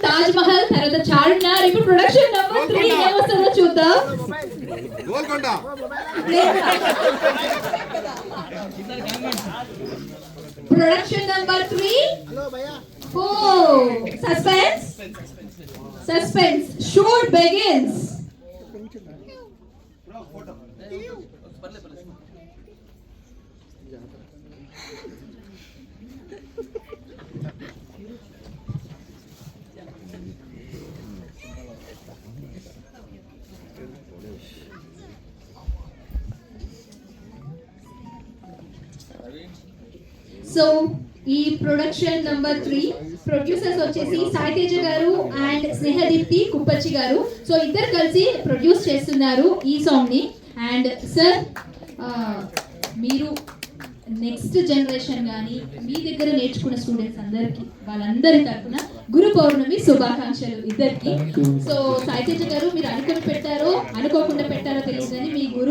తాజ్ మహల్, తర్వాత చార్మినార్. ఇప్పుడు production number 3 ఏమొస్తుందో చూద్దాం. Golconda. Production number 3. Oh, suspense. Suspense. Shoot begins. So ఈ ప్రొడక్షన్ నెంబర్ 3 ప్రొడ్యూసర్స్ వచ్చేసి సాయి తేజ గారు అండ్ స్నేహదీప్తి కుప్పచ్చి గారు. సో ఇద్దరు కలిసి ప్రొడ్యూస్ చేస్తున్నారు ఈ సాంగ్ ని. అండ్ సార్, మీరు నెక్స్ట్ జనరేషన్ కానీ మీ దగ్గర నేర్చుకున్న స్టూడెంట్స్ అందరికి, వాళ్ళందరి తరఫున గురు పౌర్ణమి శుభాకాంక్షలు ఇద్దరికి. సో సాయి తేజ గారు, మీరు అనుకుని పెట్టారో అనుకోకుండా పెట్టారో తెలియదు కానీ మీ గురు